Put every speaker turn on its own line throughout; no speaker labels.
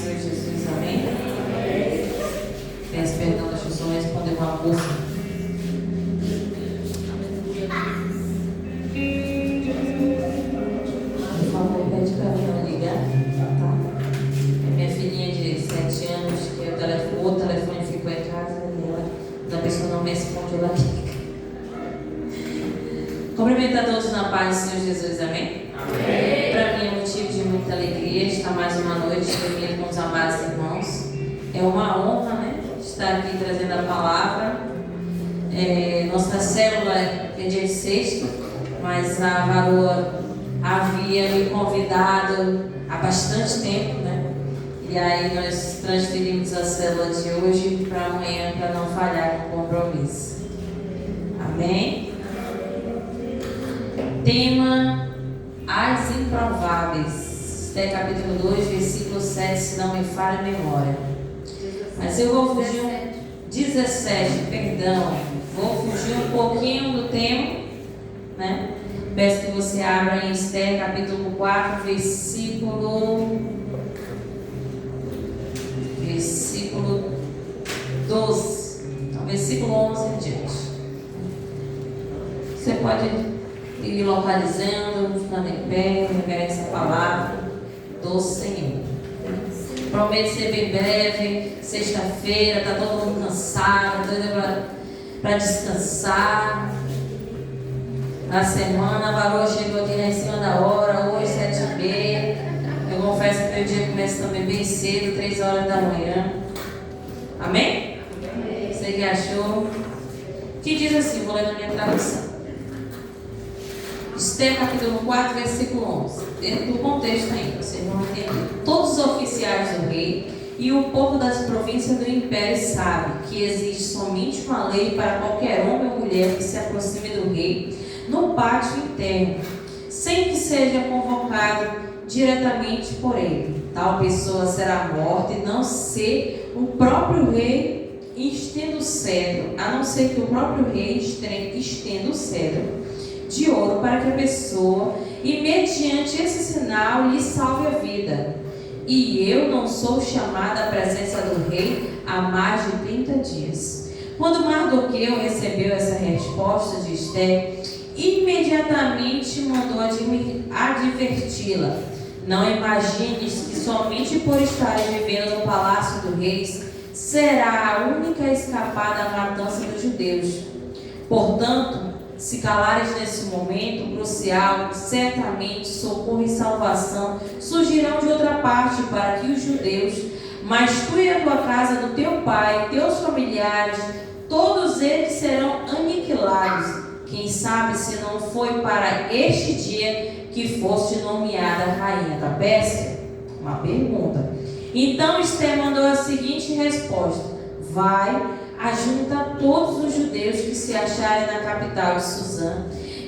Senhor Jesus, amém? Peço perdão, deixa eu só responder uma coisa. Por favor, pede para mim não ligar, tá? É minha filhinha de 7 anos, que o telefone ficou em casa e a pessoa não me responde, ela liga. Cumprimento a todos na paz do Senhor Jesus, amém? Amém. Para mim é motivo de muita alegria estar mais uma noite reunido com os amados irmãos. É uma honra, né, estar aqui trazendo a palavra. Nossa célula é dia de sexta, mas a varoa havia me convidado há bastante tempo, né? E aí nós transferimos a célula de hoje para amanhã, para não falhar com o compromisso. Amém? Tema: as improváveis. Até capítulo 2, versículo 7, se não me falha a memória. Mas eu vou fugir 17, perdão. Vou fugir um pouquinho do tema, né? Peço que você abra em Esther, capítulo 4, versículo 12. Então, versículo 11 em diante. Você pode ir localizando, ficando em pé, reverência a palavra do Senhor. Prometo ser bem breve. Sexta-feira, está todo mundo cansado, doido para descansar. Na semana, a varoa chegou aqui em cima da hora, hoje 7h30. Eu confesso que meu dia começa também bem cedo, 3 horas da manhã. Amém? Você que achou? Que diz assim, vou ler na minha tradução. Esther capítulo 4, versículo 11. Dentro do contexto ainda, vocês vão entender. Todos os oficiais do rei e o povo das províncias do império sabem que existe somente uma lei para qualquer homem ou mulher que se aproxime do rei no pátio interno, sem que seja convocado diretamente por ele. Tal pessoa será morta, e não ser o próprio rei estenda o cetro, a não ser que o próprio rei estenda o cetro de ouro para que a pessoa, e mediante esse sinal, lhe salve a vida. E eu não sou chamada à presença do rei há mais de 30 dias. Quando Mardoqueu recebeu essa resposta de Esther, imediatamente mandou adverti-la. Não imagines que somente por estarem vivendo no palácio do rei será a única escapada à matança dos judeus. Portanto, se calares nesse momento crucial, certamente socorro e salvação surgirão de outra parte para que os judeus, mas tu e a tua casa do teu pai, teus familiares, todos eles serão aniquilados. Quem sabe se não foi para este dia que foste nomeada rainha da Pérsia? Uma pergunta. Então Esther mandou a seguinte resposta: vai, ajunta todos os judeus que se acharem na capital de Suzã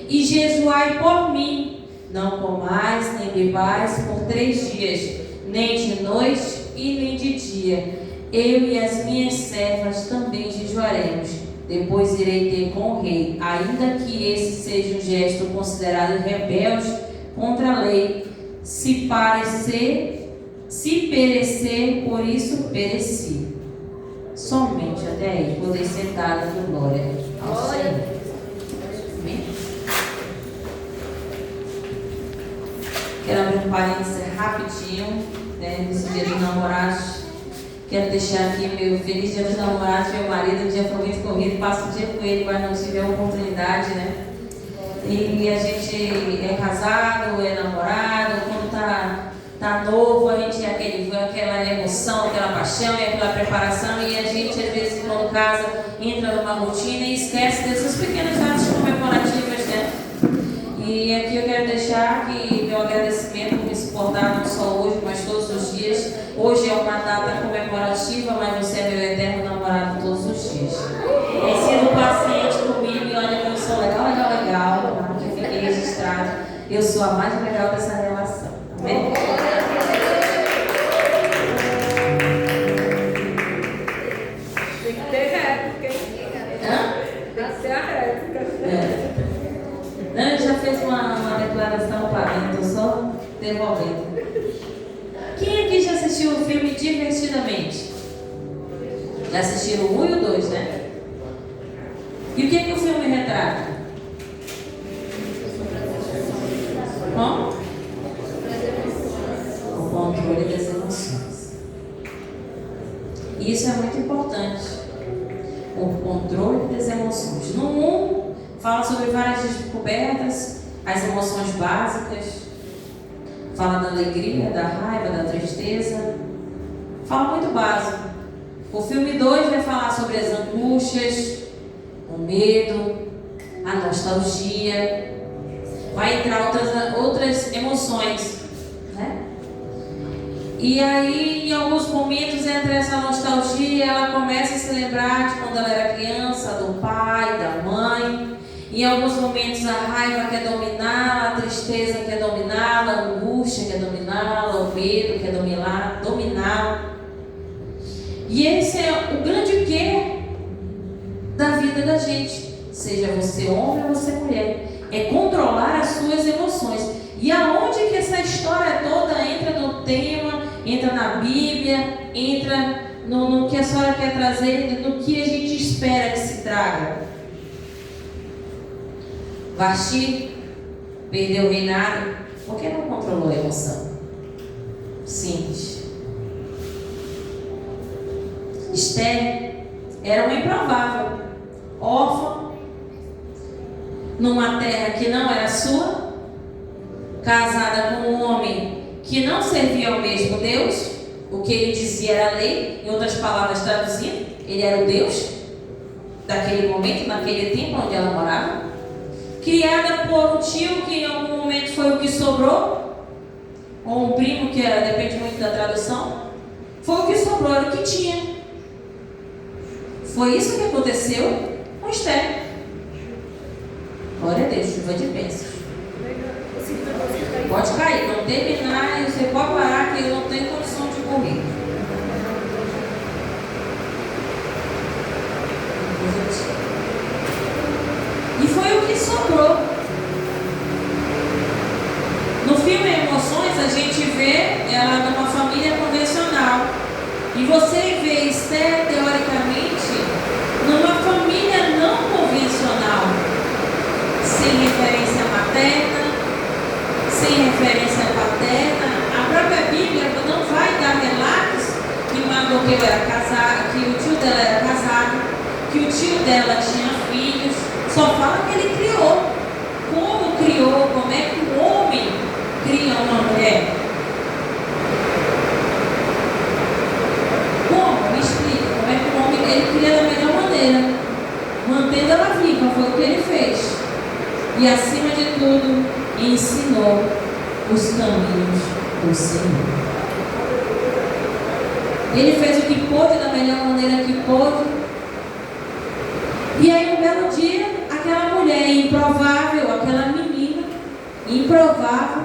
e jejuai por mim. Não comais nem bebais por 3 dias, nem de noite e nem de dia. Eu e as minhas servas também jejuaremos. Depois irei ter com o rei, ainda que esse seja um gesto considerado rebelde contra a lei. Se perecer, por isso pereci. Somente até aí, poder ser dada de glória ao Senhor. Amém? Quero abrir um parênteses rapidinho, né, nesse dia dos namorados. Quero deixar aqui meu feliz dia dos namorados. Meu marido, o dia foi muito corrido, passo o dia com ele, mas não tive a oportunidade, né? E a gente é casado, é namorado, quando tá novo, a gente aquela emoção, aquela paixão, aquela preparação, e a gente às vezes quando casa entra numa rotina e esquece dessas pequenas datas comemorativas, né? E aqui eu quero deixar que meu agradecimento por me suportar não só hoje, mas todos os dias. Hoje é uma data comemorativa, mas você é meu eterno namorado todos os dias. Tem sido paciente comigo e olha que eu sou legal, que fiquei registrado. Eu sou a mais legal dessa relação. Amém?
Tem que ter réplica. Tem que ser a réplica.
Não, ele já fez uma declaração para mim, estou só devolvendo. Quem aqui já assistiu o filme Já assistiram o 1 e o 2, né? E o que o filme retrata? Como? O controle das emoções. E isso é muito importante. O controle das emoções. No 1, fala sobre várias descobertas, as emoções básicas. Fala da alegria, da raiva, da tristeza. Fala muito básico. O filme 2 vai falar sobre as angústias, o medo, a nostalgia. Vai entrar outras emoções, né? E aí, em alguns momentos, entre essa nostalgia, ela começa a se lembrar de quando ela era criança, do pai, da mãe. Em alguns momentos, a raiva quer dominá-la, a tristeza quer dominá-la, a angústia quer dominá-la, o medo quer dominá-la. E esse é o grande quê da vida da gente, seja você homem ou você mulher, é controlar as suas emoções. E aonde que essa história toda entra no tema, entra na Bíblia, entra no que a senhora quer trazer, no que a gente espera que se traga? Vasti perdeu o reinado porque não controlou a emoção. Simples. Esther era uma improvável, órfã, numa terra que não era sua, casada com um homem que não servia ao mesmo Deus. O que ele dizia era lei, em outras palavras traduzindo, ele era o Deus daquele momento, naquele tempo onde ela morava. Criada por um tio que em algum momento foi o que sobrou, ou um primo, que depende muito da tradução, foi o que sobrou, era o que tinha. Foi isso que aconteceu com Esther. Glória a Deus, chuva de bênçãos. Pode cair, não terminar, você pode parar que eu não tenho condição de correr. E foi o que sobrou. No filme Emoções, a gente vê ela numa família convencional. E você vê Esther, teoricamente, numa família não convencional, sem referência materna, sem referência paterna. A própria Bíblia não vai dar relatos que Mardoqueu era casado, que o tio dela era casado, que o tio dela tinha filhos. Só fala que ele criou. Como criou? Como é que o homem cria uma mulher? Como? Me explica. Como é que o homem ele cria da melhor maneira? Mantendo ela viva, foi o que ele fez. E acima de tudo, ensinou os caminhos do Senhor. Ele fez o que pôde da melhor maneira que pôde. E aí um belo dia, aquela mulher improvável, aquela menina improvável,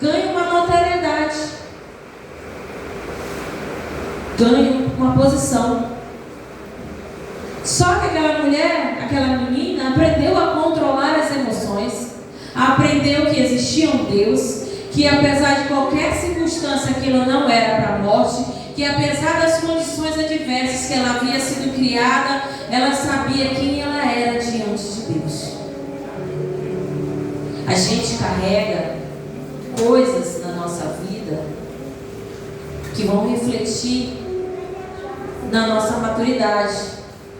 ganha uma notoriedade, ganha uma posição. Só que aquela mulher, aquela menina, aprendeu a controlar as emoções, aprendeu que existia um Deus, que apesar de qualquer circunstância aquilo não era para a morte, que apesar das condições adversas que ela havia sido criada, ela sabia quem ela era diante de Deus. A gente carrega coisas na nossa vida que vão refletir na nossa maturidade.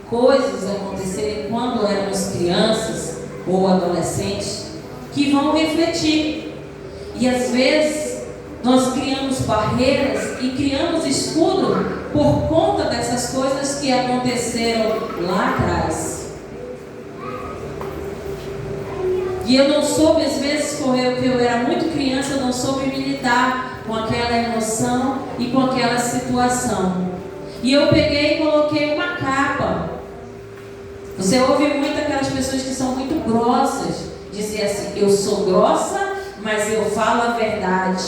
Coisas acontecerem quando éramos crianças ou adolescentes que vão refletir. E às vezes nós criamos barreiras e criamos escudo por conta dessas coisas que aconteceram lá atrás. E eu não soube, às vezes, porque eu era muito criança, eu não soube me lidar com aquela emoção e com aquela situação. E eu peguei e coloquei uma capa. Você ouve muito aquelas pessoas que são muito grossas, dizer assim, eu sou grossa, mas eu falo a verdade.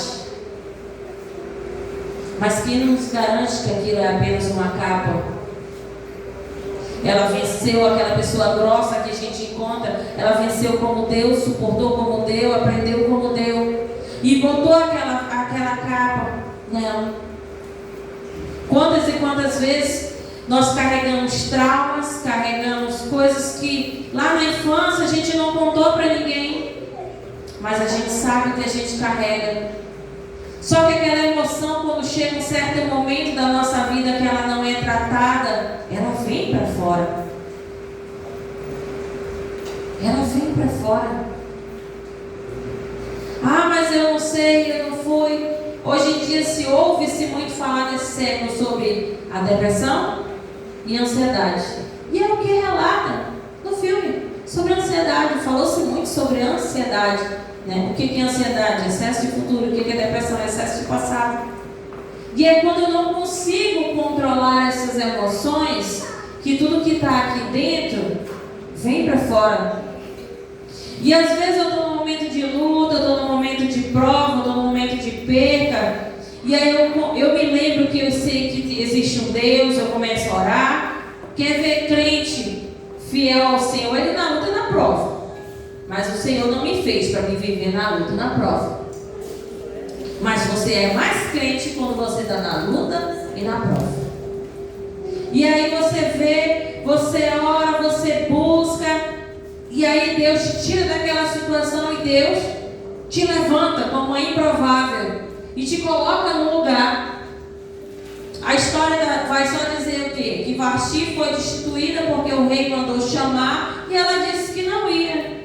Mas quem nos garante que aquilo é apenas uma capa? Ela venceu aquela pessoa grossa que a gente encontra. Ela venceu como Deus, suportou como Deus, aprendeu como Deus. E botou aquela capa nela. Quantas e quantas vezes Nós carregamos traumas, carregamos coisas que lá na infância a gente não contou para ninguém, mas a gente sabe que a gente carrega. Só que aquela emoção, quando chega um certo momento da nossa vida que ela não é tratada, ela vem para fora. Ela vem para fora. Ah, mas eu não sei, eu não fui. Hoje em dia se ouve-se muito falar nesse século sobre a depressão e a ansiedade. E é o que relata no filme sobre a ansiedade. Falou-se muito sobre a ansiedade, né? O que é ansiedade? Excesso de futuro. O que é depressão? Excesso de passado. E é quando eu não consigo controlar essas emoções que tudo que está aqui dentro vem para fora. E às vezes eu estou num momento de luta, eu estou num momento de prova, eu estou num momento de perca. E aí eu me lembro que eu sei que existe um Deus, eu começo a orar. Quer ver crente fiel ao Senhor, ele na luta e na prova. Mas o Senhor não me fez para me viver na luta e na prova. Mas você é mais crente quando você está na luta e na prova. E aí você vê, você ora, você busca. E aí Deus te tira daquela situação e Deus te levanta como é improvável e te coloca no lugar. A história vai só dizer o quê? Que Vasti foi destituída porque o rei mandou chamar e ela disse que não ia.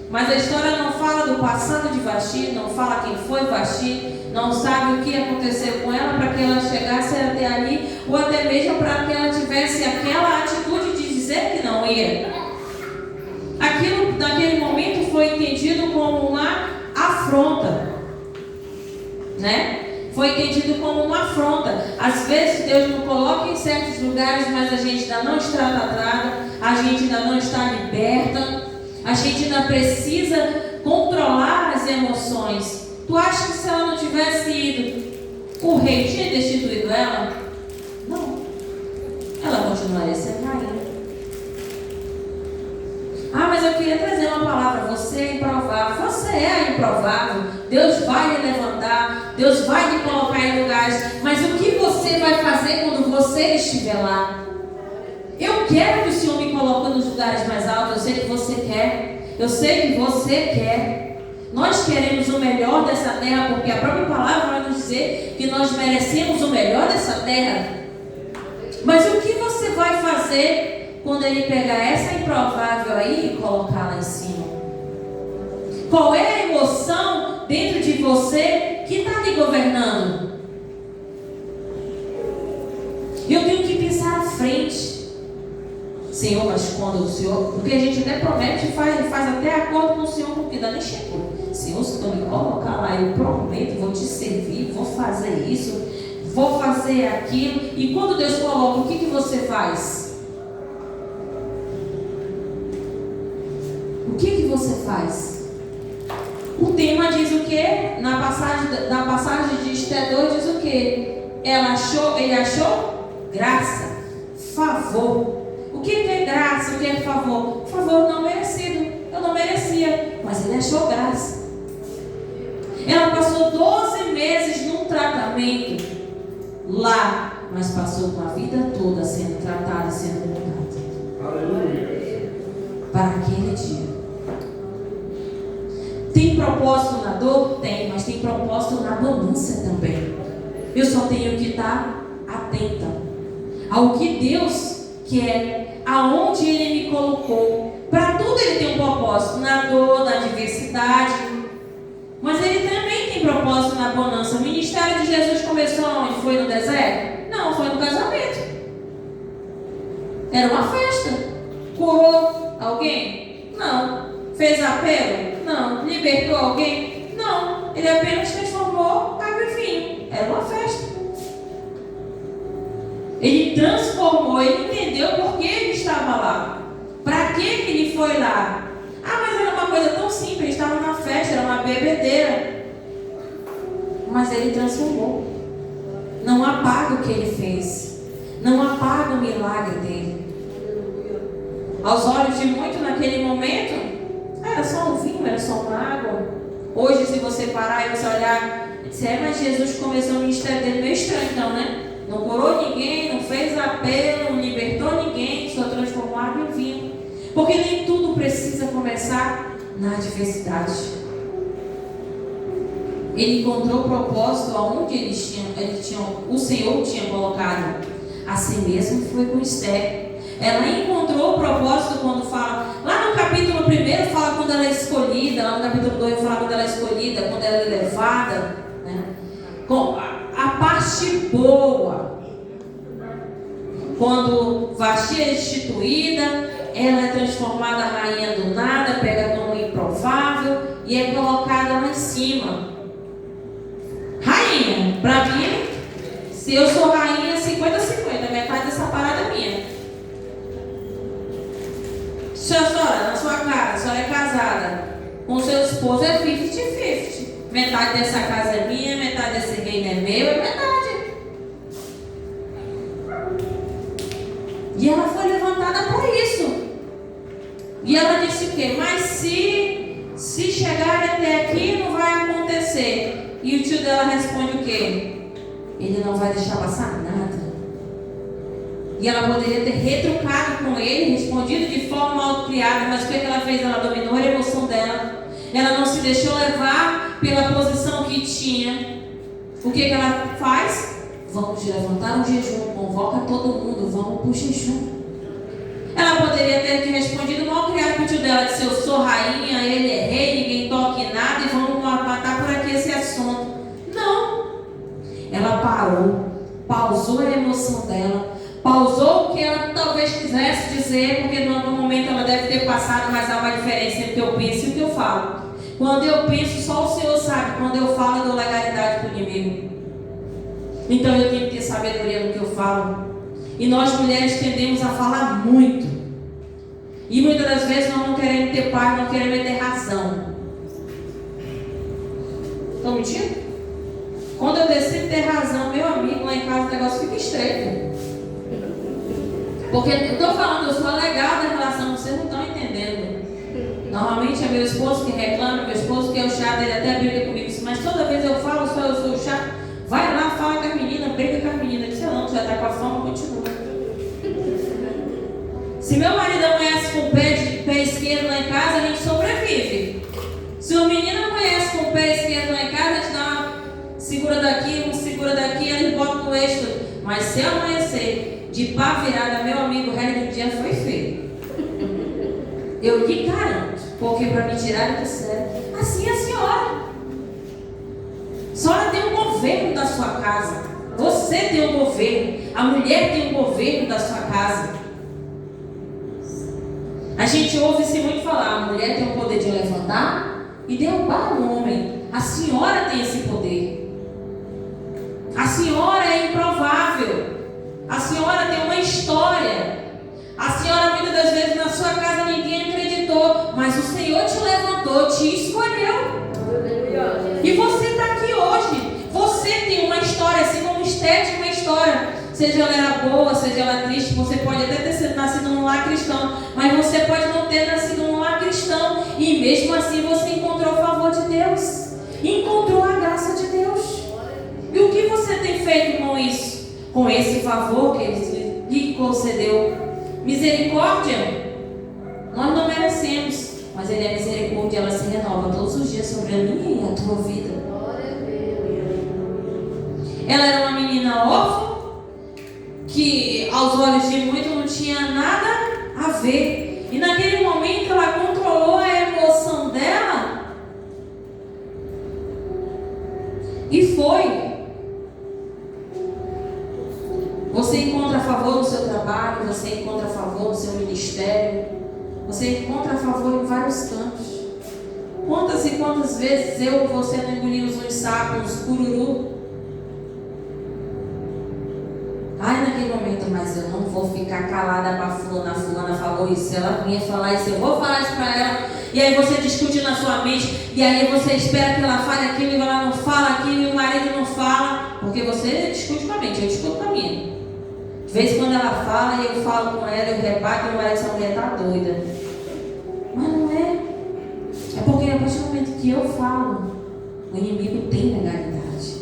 Mas a história não fala do passado de Vasti, não fala quem foi Vasti, não sabe o que aconteceu com ela para que ela chegasse até ali, ou até mesmo para que ela tivesse aquela atitude de dizer que não ia. Aquilo, naquele momento, foi entendido como uma afronta, né? Foi entendido como uma afronta. Às vezes Deus nos coloca em certos lugares, mas a gente ainda não está tratada, a gente ainda não está liberta, a gente ainda precisa controlar as emoções. Tu acha que se ela não tivesse ido, o rei tinha destituído ela? Não. Ela continuaria sendo rainha. Ah, mas eu queria trazer uma palavra. Você é improvável. Você é improvável. Deus vai lhe levantar. Deus vai lhe colocar em lugares. Mas o que você vai fazer quando você estiver lá? Eu quero que o Senhor me coloque nos lugares mais altos. Eu sei que você quer. Eu sei que você quer. Nós queremos o melhor dessa terra, porque a própria palavra vai nos dizer que nós merecemos o melhor dessa terra. Mas o que você vai fazer quando ele pegar essa improvável aí e colocar lá em cima? Qual é a emoção dentro de você que está lhe governando? Eu tenho que pensar à frente. Senhor, mas quando o Senhor... Porque a gente até promete e faz até acordo com o Senhor, porque ainda nem chegou. Senhor, se tu me colocar lá, eu prometo, vou te servir, vou fazer isso, vou fazer aquilo. E quando Deus coloca, o que você faz? O que você faz? O tema diz o quê? Na passagem de Esté 2 diz o quê? Ele achou graça, favor. O que é graça? O que é favor? Favor não merecido. Eu não merecia, mas ele achou graça. Ela passou 12 meses num tratamento lá, mas passou com a vida toda sendo tratada, sendo mudada. Aleluia. Para aquele dia. Tem propósito na dor? Tem, mas tem propósito na abundância também. Eu só tenho que estar atenta ao que Deus quer, aonde Ele me colocou. Para tudo Ele tem um propósito, na dor, na adversidade. Mas Ele também tem propósito na abundância. O ministério de Jesus começou onde? Foi no deserto? Não, foi no casamento. Era uma festa. Curou alguém? Não. Fez apelo? Não. Libertou alguém? Não. Ele apenas transformou água em vinho. Era uma festa. Ele transformou, ele entendeu por que ele estava lá. Para que ele foi lá? Ah, mas era uma coisa tão simples, ele estava na festa, era uma bebedeira. Mas ele transformou. Não apaga o que ele fez. Não apaga o milagre dele. Aos olhos de muitos naquele momento, era só um vinho, era só uma água. Hoje, se você parar e você olhar, disser, mas Jesus começou o ministério dele meio estranho, então, né? Não curou ninguém, não fez apelo, Porque nem tudo precisa começar na adversidade. Ele encontrou o propósito aonde o Senhor tinha colocado. Assim mesmo foi com Esther. Ela encontrou o propósito quando fala, lá no capítulo 1 fala quando ela é escolhida, lá no capítulo 2 fala quando ela é escolhida, quando ela é levada, né? Com a parte boa, quando Vasti é instituída, ela é transformada rainha do nada, pega como improvável e é colocada lá em cima. Rainha, para mim, se eu sou rainha, 50-50, metade dessa parada é minha. Senhora, na sua casa, a senhora é casada com seu esposo, é 50-50. Metade dessa casa é minha, metade desse reino é meu, é metade. E ela foi levantada por isso. E ela disse o quê? Mas se chegar até aqui, não vai acontecer. E o tio dela responde o quê? Ele não vai deixar passar nada. E ela poderia ter retrucado com ele, respondido de forma mal criada, mas o que ela fez? Ela dominou a emoção dela. Ela não se deixou levar pela posição que tinha. O que ela faz? Vamos levantar um jejum, convoca todo mundo, vamos para o jejum. Ela poderia ter respondido mal criado com o tio dela, disse: eu sou rainha, ele é rei, ninguém toca em nada e vamos matar por aqui esse assunto. Não. Ela parou, pausou a emoção dela. Pausou o que ela talvez quisesse dizer, porque no momento ela deve ter passado, mas há uma diferença entre o que eu penso e o que eu falo. Quando eu penso, só o Senhor sabe. Quando eu falo, eu dou legalidade para o inimigo. Então eu tenho que ter sabedoria no que eu falo. E nós mulheres tendemos a falar muito. E muitas das vezes nós não queremos ter paz, não queremos ter razão. Estão mentindo? Quando eu decido ter razão, meu amigo, lá em casa o negócio fica estreito. Porque eu estou falando, eu sou legal da relação, vocês não estão entendendo. Normalmente é meu esposo que reclama, meu esposo que é o chato, ele até briga comigo, mas toda vez eu falo, só eu sou o chato. Vai lá, fala com a menina, briga com a menina. Eu disse: não, tu já está com a fama, continua. Se meu marido amanhece com o pé esquerdo lá em casa, a gente sobrevive. Se o menino amanhece com o pé esquerdo lá em casa, a gente dá uma segura daqui, um segura daqui, a gente bota no eixo. Mas se amanhecer de pá virada, meu amigo, o resto do dia foi feio. Eu lhe garanto, porque para me tirar do sério, assim é a senhora. A senhora tem um governo da sua casa. Você tem um governo. A mulher tem um governo da sua casa. A gente ouve-se muito falar: a mulher tem o poder de levantar e derrubar o homem. A senhora tem esse poder. A senhora é improvável. A senhora tem uma história. A senhora, muitas das vezes, na sua casa ninguém acreditou, mas o Senhor te levantou, te escolheu. E você está aqui hoje. Você tem uma história, assim como Esther tinha uma história. Seja ela era boa, seja ela triste, você pode até ter nascido num lar cristão, mas você pode não ter nascido num lar cristão, e mesmo assim você encontrou o favor de Deus, encontrou a graça de Deus. E o que você tem feito com isso? Com esse favor que Ele lhe concedeu? Misericórdia? Nós não merecemos, mas Ele é misericórdia, ela se renova todos os dias sobre a minha e a tua vida. Ela era uma menina órfã, que aos olhos de muitos não tinha nada a ver. E naquele momento ela controlou a emoção dela e foi. Você encontra favor no seu trabalho, você encontra favor no seu ministério, você encontra favor em vários campos. Quantas e quantas vezes eu e você não engolimos uns sapos, uns cururu? Ai, naquele momento, mas eu não vou ficar calada para fulana falou isso, ela vinha falar isso, eu vou falar isso para ela. E aí você discute na sua mente, e aí você espera que ela fale aquilo, e ela não fala aquilo, e o marido não fala, porque você discute com a mente, eu discuto com a minha. De vez em quando ela fala, e eu falo com ela, eu rebato, e o marido, essa mulher está doida. Mas não é. É porque a partir do momento que eu falo, o inimigo tem legalidade.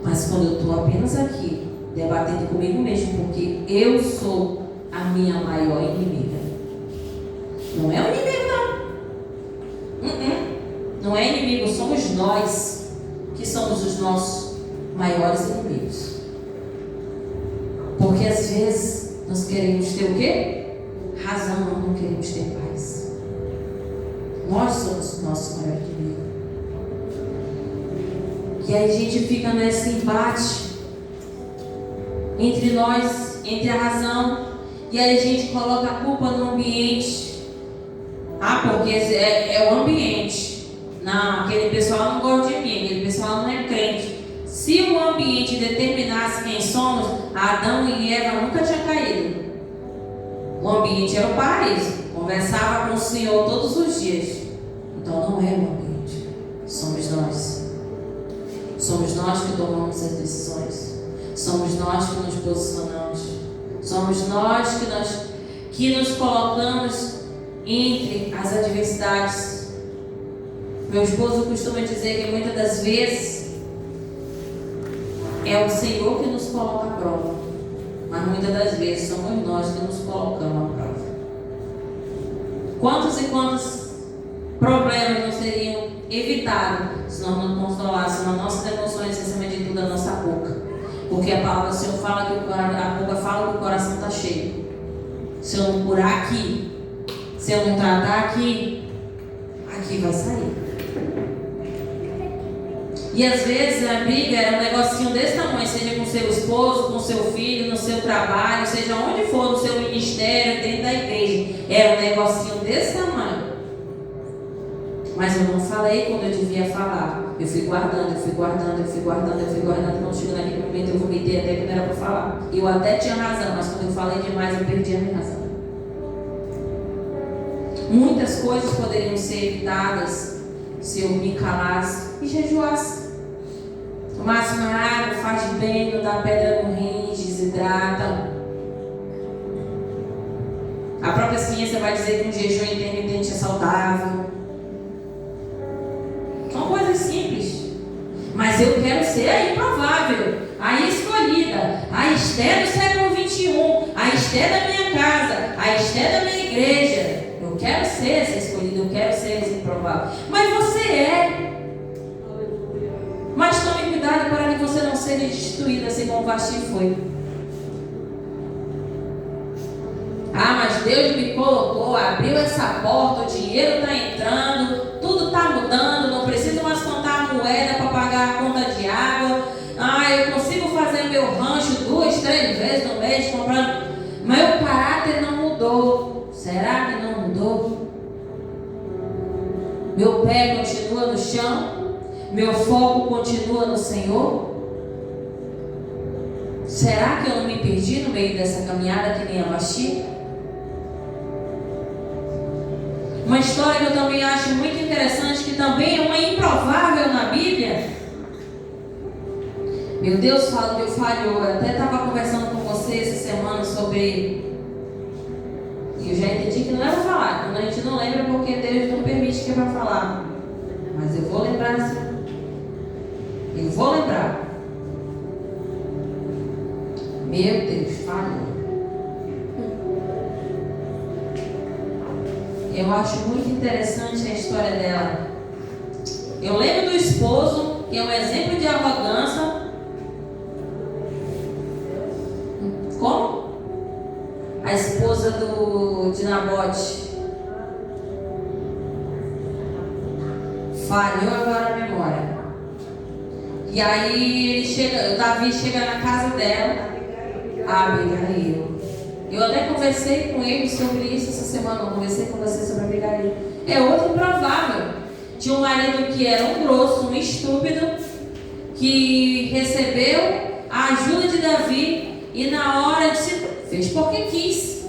Mas quando eu estou apenas aqui, debatendo comigo mesmo, porque eu sou a minha maior inimiga. Não é o inimigo, não. Não é inimigo, somos nós que somos os nossos maiores inimigos. Porque às vezes nós queremos ter o quê? Razão, não queremos ter paz. Nós somos o nosso maior inimigo. E aí a gente fica nesse embate entre nós, entre a razão, e aí a gente coloca a culpa no ambiente. Porque é o ambiente. Não, aquele pessoal não gosta de mim, aquele pessoal não é crente. Se o ambiente determinasse quem somos, Adão e Eva nunca tinham caído. O ambiente era o paraíso. Conversava com o Senhor todos os dias. Então não é o ambiente. Somos nós. Somos nós que tomamos as decisões. Somos nós que nos posicionamos. Somos nós que nos colocamos entre as adversidades. Meu esposo costuma dizer que muitas das vezes é o Senhor que nos coloca à prova, mas muitas das vezes somos nós que nos colocamos à prova. Quantos e quantos problemas não seriam evitados se nós não controlássemos as nossas emoções, acima de tudo a nossa boca? Porque a palavra do Senhor fala que a boca fala que o coração está cheio. Se eu não curar aqui, se eu não tratar aqui, aqui vai sair. E às vezes a briga é um negocinho desse tamanho, seja com seu esposo, com seu filho, no seu trabalho, seja onde for, no seu ministério, dentro da igreja. É um negocinho desse tamanho. Mas eu não falei quando eu devia falar. Eu fui guardando. Quando chegou naquele momento eu vomitei até que não era para falar. Eu até tinha razão, mas quando eu falei demais eu perdi a minha razão. Muitas coisas poderiam ser evitadas se eu me calasse e jejuasse. Tomasse uma água, faz bem, não dá pedra no rim, desidrata. A própria ciência vai dizer que um jejum intermitente é saudável. São coisas simples. Mas eu quero ser a improvável, a escolhida, a Esther do século XXI, a Esther da minha casa, a Esther da minha igreja. Eu quero ser essa escolhida, eu quero ser esse improvável. Mas você é. Mas tome cuidado para que você não seja destruída assim como Vasti foi. Mas Deus me colocou, abriu essa porta, o dinheiro está entrando, tudo está mudando, não preciso mais contar a moeda para pagar a conta de água. Eu consigo fazer meu rancho 2, 3 vezes no mês comprando. Meu caráter não mudou. Será que não mudou? Meu pé continua no chão? Meu foco continua no Senhor? Será que eu não me perdi no meio dessa caminhada que nem a Vasti? Uma história que eu também acho muito interessante, que também é uma improvável na Bíblia. Meu Deus, falhou. Eu até estava conversando com você essa semana sobre... E eu já entendi que não era falar. Quando a gente não lembra, porque Deus não permite que é para falar. Mas eu vou lembrar assim. Eu vou lembrar. Meu Deus, falhou. Eu acho muito interessante a história dela. Eu lembro do esposo, que é um exemplo de arrogância. Como? A esposa de Nabote. Falhou agora a memória. E aí Davi chega na casa dela, Abigail. Eu até conversei com ele sobre isso essa semana. Eu conversei com você sobre Abigail. É outro improvável. Tinha um marido que era um grosso, um estúpido, que recebeu a ajuda de Davi e na hora fez porque quis.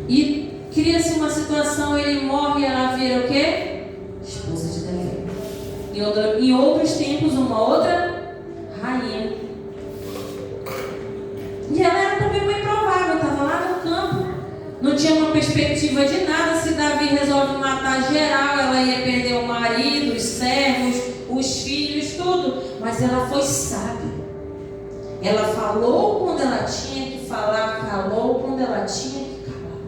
E cria-se uma situação, ele morre e ela vira o quê? Esposa de Davi. Em outros tempos, uma outra rainha. E ela era também uma improvável, estava lá no campo. Não tinha uma perspectiva de nada. Se Davi resolve matar geral, ela ia perder o marido, os servos, os filhos, tudo. Mas ela foi sábia. Ela falou quando ela tinha que falar, calou quando ela tinha que calar.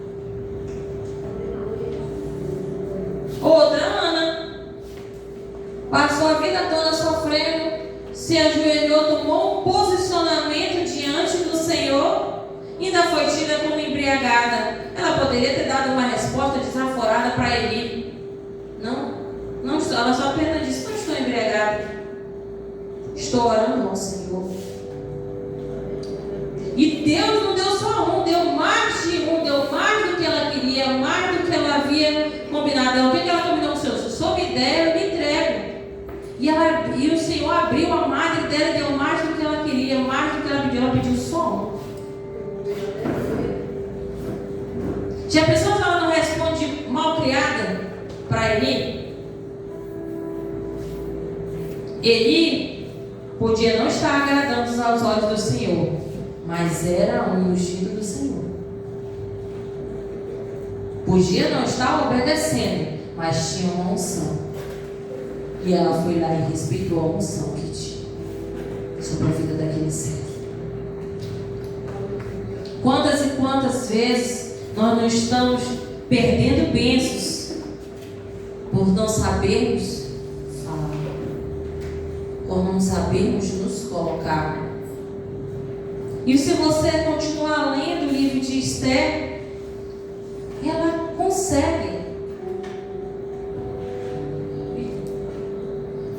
Passou a vida toda sofrendo, se ajoelhou, tomou um posicionamento diante do Senhor, ainda foi tida como embriagada. Ela poderia ter dado uma resposta desaforada para Eli. Não, ela só apenas disse: não estou embriagada, estou orando ao Senhor. E Deus não deu só um, deu mais de um, deu mais do que ela queria, mais do que ela havia combinado. O que ela combinou com o Senhor? Sob ideia, eu me entrego. E o Senhor abriu a madre dela e deu mais do que ela queria, mais do que ela pediu só um. Já pensou se ela não responde mal criada para Eli? Eli podia não estar agradando aos olhos do Senhor, mas era um ungido do Senhor. Podia não estar obedecendo, mas tinha uma unção. E ela foi lá e respeitou a unção que tinha sobre a vida daquele servo. Quantas e quantas vezes nós não estamos perdendo bênçãos por não sabermos falar, por não sabermos nos colocar. E se você continuar lendo o livro de Esther,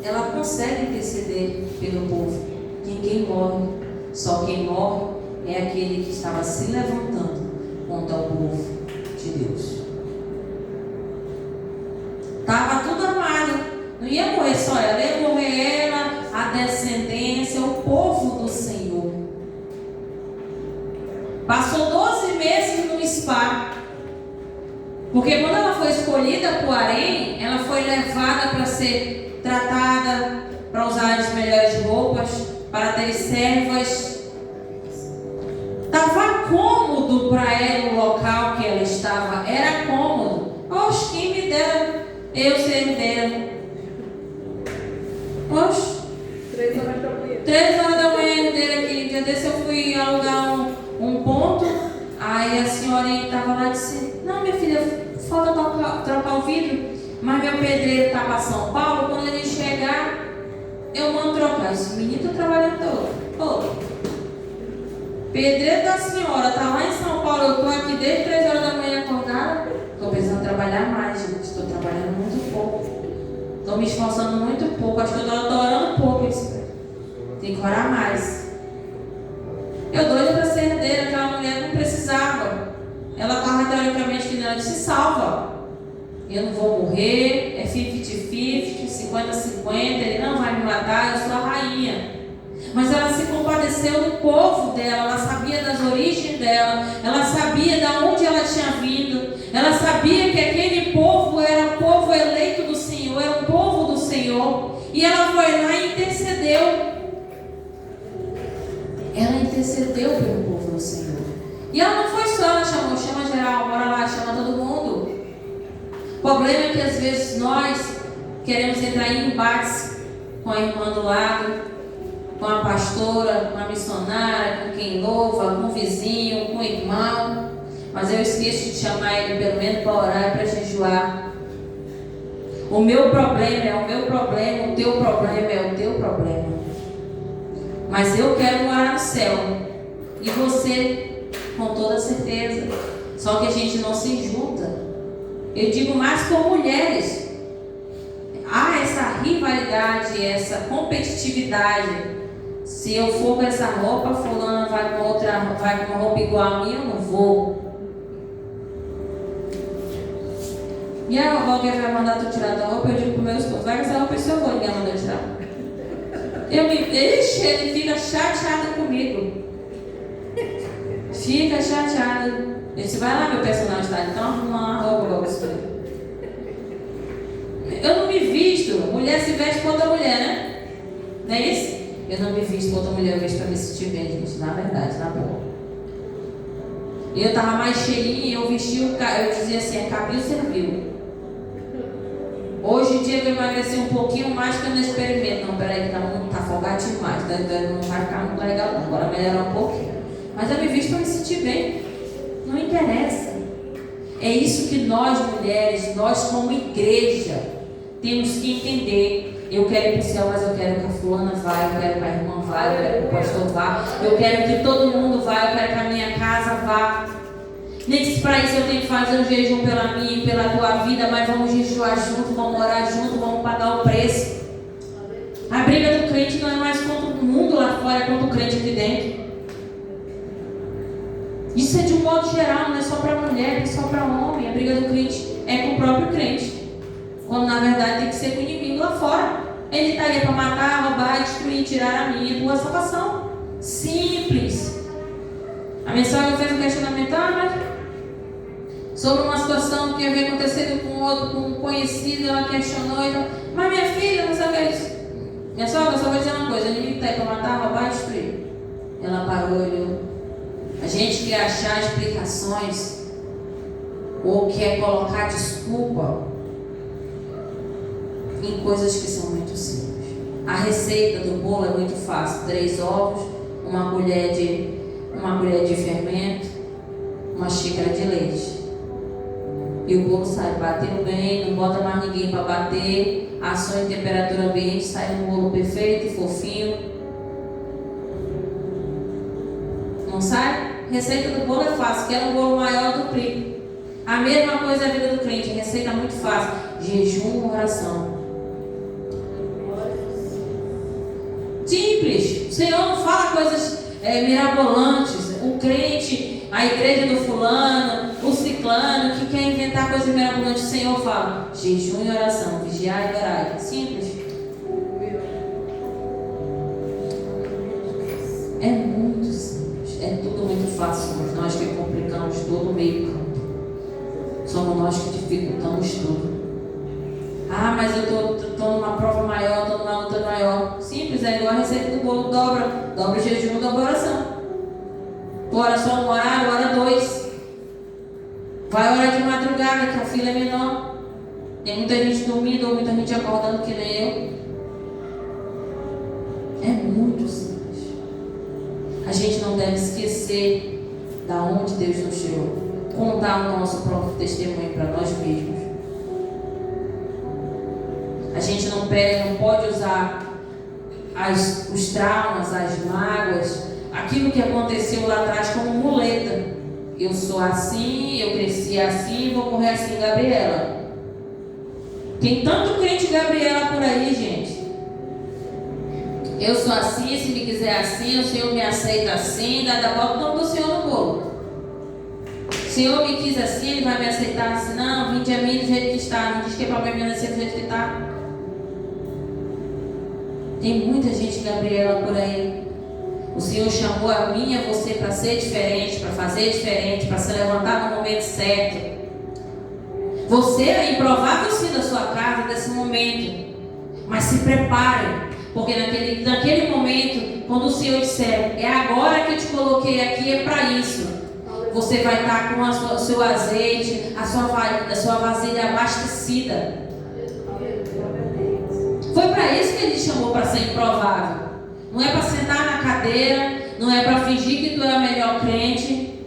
ela consegue interceder pelo povo. Ninguém morre, só quem morre é aquele que estava se levantando contra o povo de Deus. Estava tudo armado, não ia morrer só ela, ia morrer ela, a descendência, o povo do Senhor. Passou 12 meses no spa, porque quando ela foi escolhida por Harém, ela foi levada para ser tratada, para usar as melhores roupas, para ter servas. Estava cômodo para ela o local que ela estava, era cômodo. Oxe, quem me dera eu ser herdeira? Oxe,
3 horas da manhã.
3 horas da manhã herdeira aqui. Um dia desse eu fui alugar um ponto, aí a senhorinha estava lá e disse: não, minha filha, falta trocar o vidro, mas meu pedreiro está para São Paulo, quando ele chegar, eu mando trocar. Esse menino está trabalhando todo. Pedreiro da senhora está lá em São Paulo, eu estou aqui desde 3 horas da manhã acordada. Estou precisando trabalhar mais, gente. Estou trabalhando muito pouco. Estou me esforçando muito pouco. Acho que eu estou orando pouco. Tem que orar mais. Eu doida para ser herdeira, aquela mulher não precisava. Ela estava teoricamente que ela disse: salva. Eu não vou morrer, é 50-50, 50-50, ele não vai me matar, eu sou a rainha. Mas ela se compadeceu do povo dela, ela sabia das origens dela, ela sabia de onde ela tinha vindo, ela sabia que aquele povo era o povo eleito do Senhor, era o povo do Senhor, e ela foi lá e intercedeu. Ela intercedeu pelo povo do Senhor. E ela não foi só, ela chama geral, bora lá, chama todo mundo. O problema é que às vezes nós queremos entrar em embates com a irmã do lado, com a pastora, com a missionária, com quem louva, com o vizinho, com o irmão, mas eu esqueço de chamar ele pelo menos para orar e para jejuar. O meu problema é o meu problema, o teu problema é o teu problema. Mas eu quero morar no céu, e você, com toda certeza. Só que a gente não se junta. Eu digo mais com mulheres. Há essa rivalidade, essa competitividade. Se eu for com essa roupa, fulana vai com outra, vai com uma roupa igual a minha, eu não vou. E alguém vai mandar tu tirar da roupa, eu digo pro meu esposo: vai com essa roupa, se eu vou, ninguém manda tirar. Ele fica chateado comigo. Fica chateado. Ele disse: vai lá, meu personagem está, então arruma uma roupa logo isso. Eu não me visto, mulher se veste para outra mulher, né? Não é isso? Eu não me visto para outra mulher, eu vejo para me sentir bem, gente, na verdade, na boa. E eu estava mais cheirinha, eu vestia eu dizia assim: cabelo serviu. Hoje em dia eu emagreci um pouquinho mais que eu não experimento. Não, peraí, tá folgadinho mais, não vai ficar muito legal não, agora melhorar um pouquinho. Mas eu me visto para me sentir bem. Não interessa. É isso que nós mulheres, nós como igreja, temos que entender. Eu quero ir para o céu, mas eu quero que a fulana vá, eu quero que a irmã vá, eu quero que o pastor vá, eu quero que todo mundo vá, eu quero que a minha casa vá. Nem que para isso eu tenho que fazer um jejum pela minha e pela tua vida, mas vamos jejuar junto, vamos orar junto, vamos pagar o preço. A briga do crente não é mais contra o mundo lá fora, é contra o crente aqui dentro. Isso é de um modo geral, não é só para mulher, não é só para homem. A briga do crente é com o próprio crente. Quando na verdade tem que ser com o inimigo lá fora. Ele está aí para matar, roubar, destruir, tirar a minha e a tua salvação. Simples. A mensagem fez um questionamento, mas sobre uma situação que havia acontecido com outro, com um conhecido, ela questionou, mas minha filha, não sabe o que é isso. Minha sogra, só vou dizer uma coisa, o inimigo está aí para matar, roubar e destruir. Ela parou e olhou. A gente quer achar explicações ou quer colocar desculpa em coisas que são muito simples. A receita do bolo é muito fácil: 3 ovos, uma colher de fermento, uma xícara de leite. E o bolo sai batendo bem, não bota mais ninguém para bater, assou em temperatura ambiente, sai um bolo perfeito e fofinho. Não sai? Receita do bolo é fácil, quer um bolo maior do primo. A mesma coisa é a vida do crente, receita muito fácil: jejum, oração. Simples. O Senhor não fala coisas mirabolantes. O crente, a igreja do fulano, o ciclano, que quer inventar coisas mirabolantes, o Senhor fala: jejum e oração, vigiar e orar. Simples. É muito simples. É tudo muito fácil. Somos nós que complicamos todo o meio campo. Somos nós que dificultamos tudo. Mas eu estou numa prova maior, estou numa luta maior. Simples, é igual a receita do bolo: dobra o jejum, dobra a oração. Tu ora só um horário, ora 2. Vai orar de madrugada, que a fila é menor. Tem muita gente dormindo ou muita gente acordando que nem eu. É muito simples. A gente não deve esquecer da onde Deus nos tirou. Contar o nosso próprio testemunho para nós mesmos. A gente não pode usar os traumas, as mágoas, aquilo que aconteceu lá atrás como muleta. Eu sou assim, eu cresci assim, vou morrer assim, Gabriela. Tem tanto crente Gabriela por aí, gente. Eu sou assim, se me quiser assim, o Senhor me aceita assim, bota o nome do Senhor no bolo. O Senhor me quis assim, Ele vai me aceitar assim. Não, vinde a mim do jeito que está, não diz que é para me nascer do jeito que está. Tem muita gente Gabriela por aí. O Senhor chamou a mim e a você para ser diferente, para fazer diferente, para se levantar no momento certo. Você é improvável sim da sua casa desse momento, mas se prepare, porque naquele momento, quando o Senhor disser: é agora que eu te coloquei aqui, é para isso. Você vai estar com o seu azeite, a sua vasilha abastecida. Foi para isso que Ele te chamou, para ser improvável. Não é para sentar na cadeira, não é para fingir que tu é o melhor crente.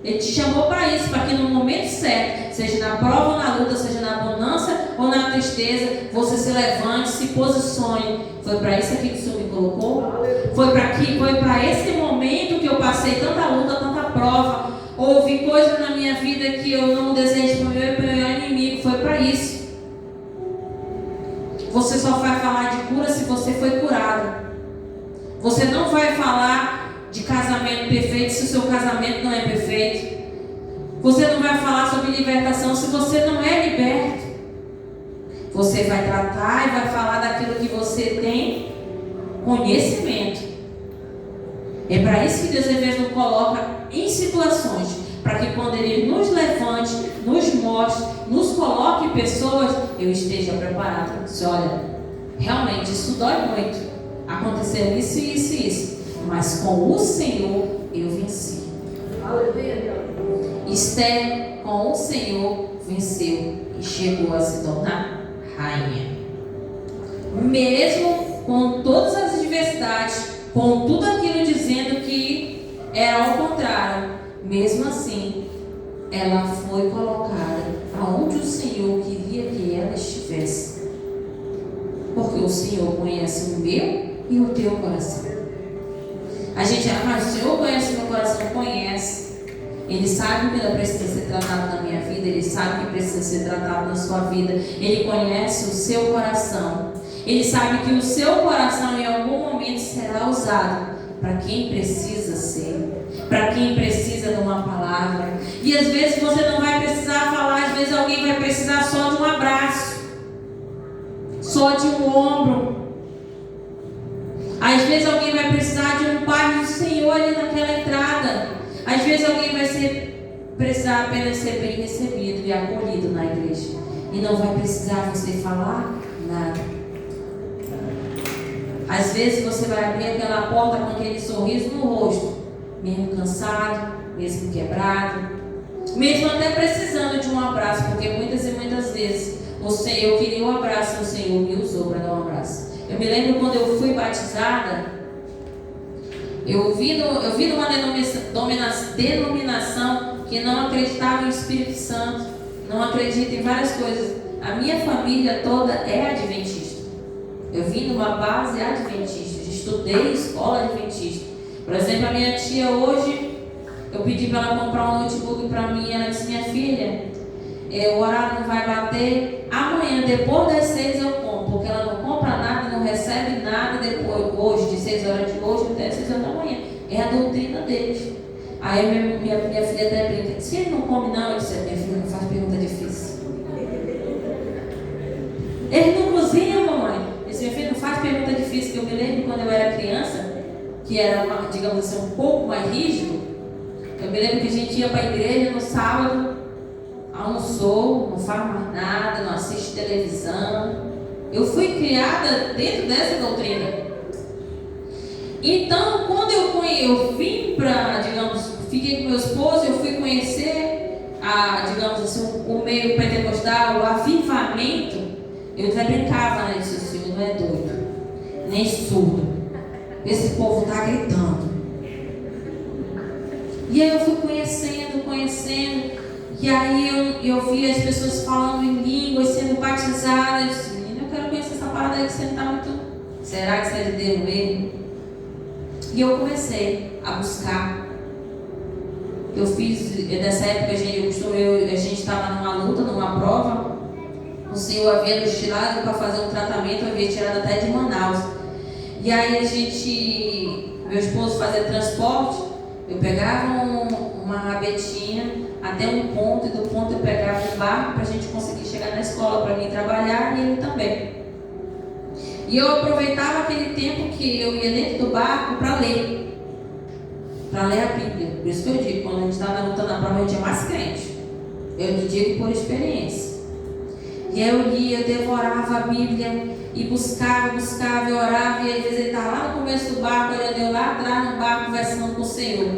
Ele te chamou para isso, para que no momento certo, seja na prova ou na luta, seja na bonança ou na tristeza, você se levante, se posicione. Foi para isso aqui que o Senhor me colocou? Foi para esse momento que eu passei tanta luta, tanta prova, ouvi coisas na minha vida que eu não desejo para o meu inimigo. Foi para isso. Você só vai falar de cura se você foi curado. Você não vai falar de casamento perfeito se o seu casamento não é perfeito. Você não vai falar sobre libertação se você não é liberto. Você vai tratar e vai falar daquilo que você tem conhecimento. É para isso que Deus às vezes nos coloca em situações, para que quando Ele nos levante, nos mostre, nos coloque pessoas, eu esteja preparado. Você olha, realmente isso dói muito. Aconteceu isso, isso e isso. Mas com o Senhor eu venci. Esther, com o Senhor, venceu e chegou a se tornar rainha. Mesmo com todas as adversidades, com tudo aquilo dizendo que era ao contrário, mesmo assim, ela foi colocada aonde o Senhor queria que ela estivesse. Porque o Senhor conhece o meu e o teu coração. A gente, mas o Senhor conhece o meu coração, conhece. Ele sabe que ainda precisa ser tratado na minha vida. Ele sabe que precisa ser tratado na sua vida. Ele conhece o seu coração. Ele sabe que o seu coração em algum momento será usado para quem precisa ser, para quem precisa de uma palavra. E às vezes você não vai precisar falar, às vezes alguém vai precisar só de um abraço, só de um ombro. Às vezes alguém vai precisar de um Pai do Senhor ali naquela entrada. Às vezes alguém vai precisar apenas ser bem recebido e acolhido na igreja. E não vai precisar você falar nada. Às vezes você vai abrir aquela porta com aquele sorriso no rosto, mesmo cansado, mesmo quebrado, mesmo até precisando de um abraço, porque muitas e muitas vezes eu queria um abraço e o Senhor me usou para dar um abraço. Eu me lembro quando eu fui batizada, eu vi numa denominação que não acreditava em Espírito Santo, não acredita em várias coisas. A minha família toda é adventista. Eu vim numa base adventista, estudei escola adventista. Por exemplo, a minha tia hoje, eu pedi para ela comprar um notebook para mim. Ela disse: minha filha, o horário não vai bater, amanhã depois das 6 eu compro, porque ela não compra nada, não recebe nada depois, hoje, de 6 horas de hoje até 6 horas da manhã. É a doutrina deles. Aí minha filha até brinca: se ele não come não, eu disse: minha filha, não faz pergunta difícil. Ele não cozinha, mamãe. Minha filha, não faz pergunta difícil. Que eu me lembro quando eu era criança, que era, digamos assim, um pouco mais rígido. Eu me lembro que a gente ia para a igreja no sábado, almoçou, não faz mais nada, não assiste televisão. Eu fui criada dentro dessa doutrina. Então, quando eu vim para, fiquei com meu esposo, eu fui conhecer o meio pentecostal, o avivamento. Eu até brincava, né? Disse: o Senhor não é doido, nem surdo. Esse povo está gritando. E aí eu fui conhecendo. E aí eu vi as pessoas falando em línguas, sendo batizadas. Eu disse: menina, eu quero conhecer essa parada aí que você não está muito. Será que você é de Deus mesmo? E eu comecei a buscar. Eu fiz, nessa época a gente estava numa luta, numa prova. O Senhor havia nos tirado para fazer um tratamento, havia tirado até de Manaus. E aí meu esposo fazia transporte, eu pegava uma rabetinha até um ponto, e do ponto eu pegava um barco para a gente conseguir chegar na escola, para mim trabalhar e ele também. E eu aproveitava aquele tempo que eu ia dentro do barco para ler a Bíblia. Por isso que eu digo, quando a gente estava lutando na prova, a gente é mais crente. Eu lhe digo por experiência. E aí eu lia, eu devorava a Bíblia e buscava, eu orava, e às vezes ele estava lá no começo do barco, eu lá atrás no barco conversando com o Senhor.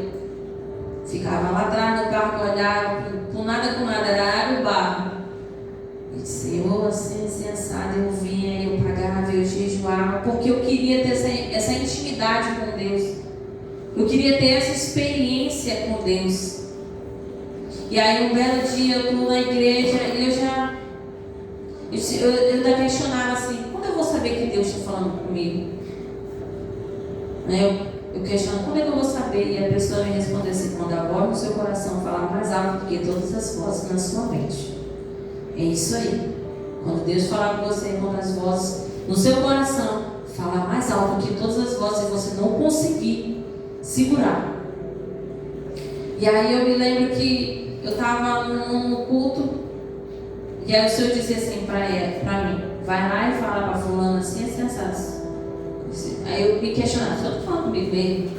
Ficava lá atrás no barco, olhava, com nada, era água e barco. E disse: Senhor, assim, assado, eu vinha, eu pagava, eu jejuava, porque eu queria ter essa intimidade com Deus. Eu queria ter essa experiência com Deus. E aí um belo dia eu estou na igreja e eu ainda questionava assim: quando eu vou saber que Deus está falando comigo? Eu questionava: quando é que eu vou saber? E a pessoa me respondeu assim: quando a voz no seu coração falar mais alto do que todas as vozes na sua mente. É isso aí. Quando Deus falar com você, quando as vozes no seu coração falar mais alto do que todas as vozes e você não conseguir segurar. E aí eu me lembro que eu estava num culto. E aí o Senhor disse assim para mim: vai lá e fala para fulano assim, assado. Aí eu me questionava: o Senhor está falando comigo mesmo?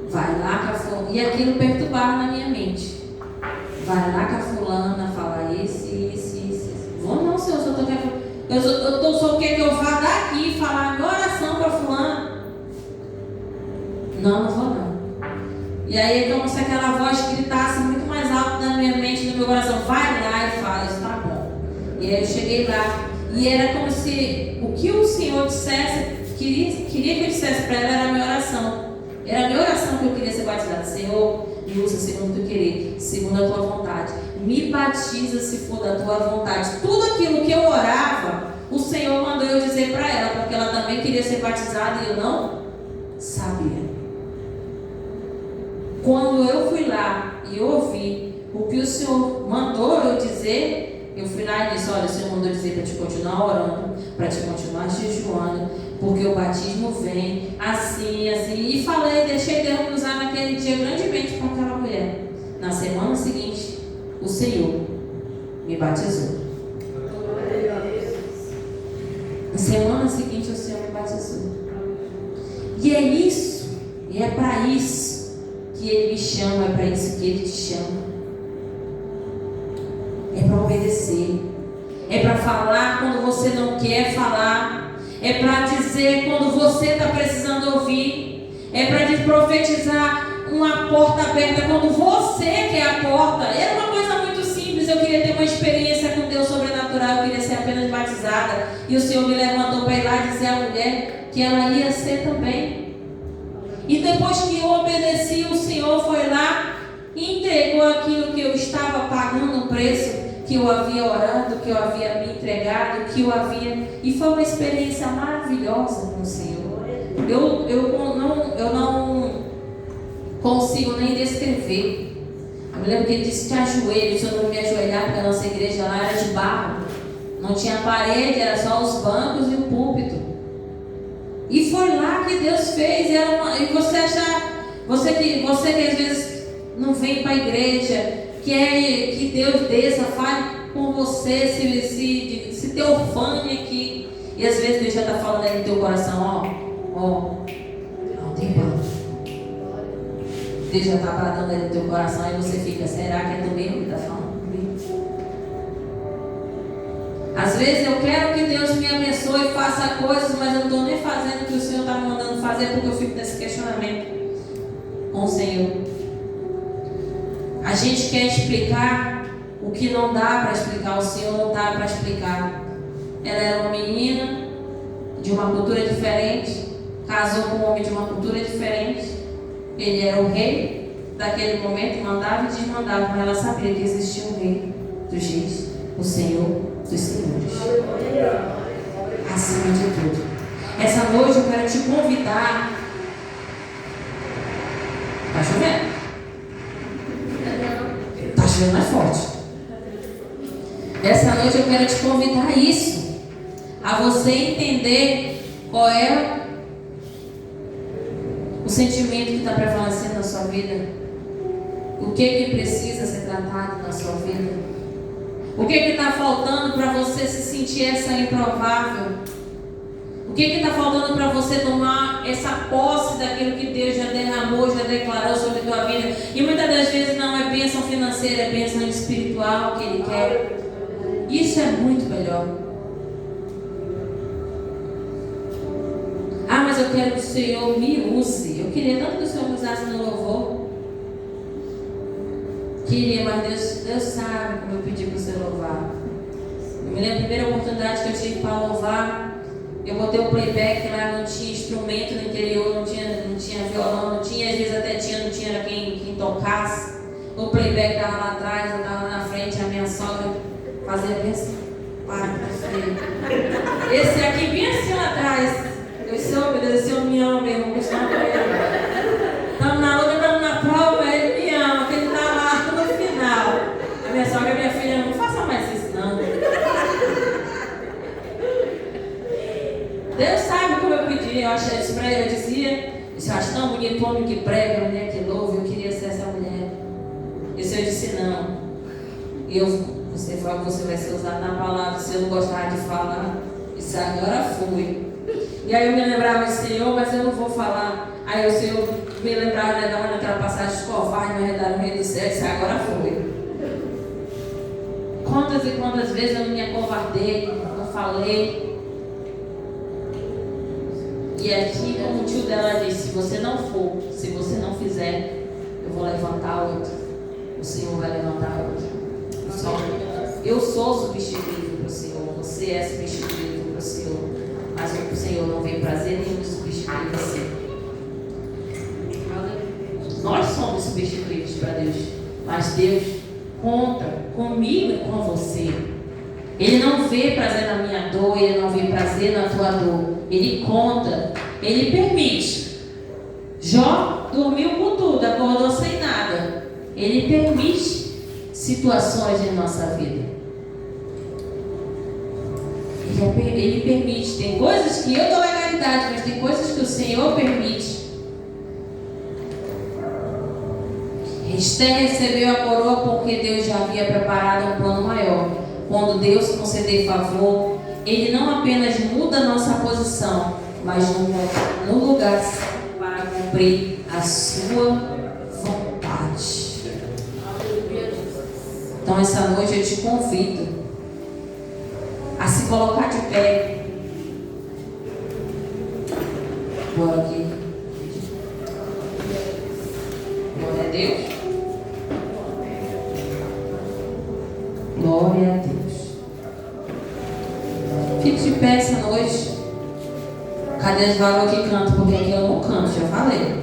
Vai lá com a fulana. E aquilo perturbava na minha mente. Vai lá com a fulana falar isso. Vou não, Senhor, eu só quer que eu vá daqui e falar a minha oração para fulana. Não vou não. E aí é como se aquela voz gritasse muito mais alto na minha mente, no meu coração: vai lá e fala. Isso tá bom. E aí eu cheguei lá e era como se o que o Senhor dissesse, queria que eu dissesse para ela, era a minha oração. Era a minha oração que eu queria ser batizada. Senhor, Me usa segundo o teu querer, segundo a tua vontade. Me batiza se for da tua vontade. Tudo aquilo que eu orava, o Senhor mandou eu dizer para ela, porque ela também queria ser batizada e eu não sabia. Quando eu fui lá e ouvi o que o Senhor mandou eu dizer, eu fui lá e disse: olha, o Senhor mandou dizer para te continuar orando, para te continuar jejuando, porque o batismo vem assim, assim. E falei, deixei Deus me usar naquele dia grandemente com aquela mulher. Na semana seguinte, o Senhor me batizou. Na semana seguinte, o Senhor me batizou. E é isso, e é para isso que Ele me chama, é para isso que Ele te chama. É para obedecer, é para falar quando você não quer falar, é para dizer quando você está precisando ouvir, é para te profetizar uma porta aberta quando você quer a porta. Era uma coisa muito simples. Eu queria ter uma experiência com Deus sobrenatural, eu queria ser apenas batizada, e o Senhor me levantou para ir lá dizer à mulher que ela ia ser também. E depois que eu obedeci, o Senhor foi lá e entregou aquilo que eu estava pagando o preço, que eu havia orado, que eu havia me entregado, que eu havia... E foi uma experiência maravilhosa com o Senhor. Eu não consigo nem descrever. Eu me lembro que Ele disse: te ajoelho. Se eu não me ajoelhar, porque a nossa igreja lá era de barro, não tinha parede, era só os bancos e o púlpito. E foi lá que Deus fez. E você achar, você que às vezes não vem para a igreja, quer que Deus desça, fale com você, se teofane aqui. E às vezes Deus já está falando aí no teu coração: não tem banco. Deus já está bradando aí no teu coração e você fica: será que é do mesmo que está falando comigo? Às vezes eu quero que Deus me abençoe e faça coisas, mas eu não estou nem fazendo o que o Senhor está me mandando fazer, porque eu fico nesse questionamento com o Senhor. A gente quer explicar o que não dá para explicar, o Senhor não dá para explicar. Ela era uma menina de uma cultura diferente, casou com um homem de uma cultura diferente. Ele era o rei daquele momento, mandava e desmandava, mas ela sabia que existia um rei dos reis, o Senhor dos senhores. Acima de tudo. Essa noite eu quero te convidar. Tá chovendo? Tá chovendo mais forte. Essa noite eu quero te convidar a isso, a você entender qual é o sentimento que está prevalecendo na sua vida, o que precisa ser tratado na sua vida, o que está faltando para você se sentir essa improvável, o que está faltando para você tomar essa posse daquilo que Deus já derramou, já declarou sobre a tua vida. E muitas das vezes não é bênção financeira, é bênção espiritual que Ele quer. Isso é muito melhor. Mas eu quero que o Senhor me use. Eu queria tanto que o Senhor me usasse no louvor. Queria, mas Deus sabe como eu pedi para você louvar. Eu me lembro da primeira oportunidade que eu tive para louvar. Eu botei o playback lá, não tinha instrumento no interior, não tinha violão, não tinha, às vezes até tinha, não tinha quem tocasse. O playback estava lá atrás, eu estava na frente, a minha sogra fazia bem assim. Para, filho. Esse aqui bem assim lá atrás. Eu disse: oh meu Deus, esse Senhor me ama mesmo, estamos na luta, estamos na prova, Ele me ama, que Ele está lá no final. A minha sogra e minha filha: não faça mais isso não. Deus sabe como eu pedi. Eu achei isso para ele, eu acho tão bonito o homem que prega, a mulher que louva. Eu queria ser essa mulher. Esse eu disse: não. E você fala que você vai ser usado na palavra, se eu não gostar de falar. Isso agora foi. E aí eu me lembrava: Senhor, mas eu não vou falar. Aí o Senhor me lembrava daquela passagem de covarde, me arredaram no meio do céu. Isso agora foi. Quantas e quantas vezes eu me acovardei, não falei. E aqui, como o tio dela disse: se você não for, se você não fizer, eu vou levantar outro. O Senhor vai levantar outro. Eu sou substituível para o Senhor. Você é substituível para o Senhor. Mas o Senhor não vem prazer nenhum de substituir você. Nós somos substituídos para Deus. Mas Deus conta comigo e com você. Ele não vê prazer na minha dor, Ele não vê prazer na tua dor. Ele conta, Ele permite. Jó dormiu com tudo, acordou sem nada. Ele permite situações em nossa vida. Ele permite. Tem coisas que eu dou legalidade, mas tem coisas que o Senhor permite. Esther recebeu a coroa porque Deus já havia preparado um plano maior. Quando Deus conceder favor, Ele não apenas muda a nossa posição, mas no lugar certo para cumprir a sua vontade. Então essa noite eu te convido a se colocar de pé. Bora aqui. Glória a Deus. Glória a Deus. Fique de pé essa noite. Cadê os valores que cantam? Porque aqui eu não canto, já falei.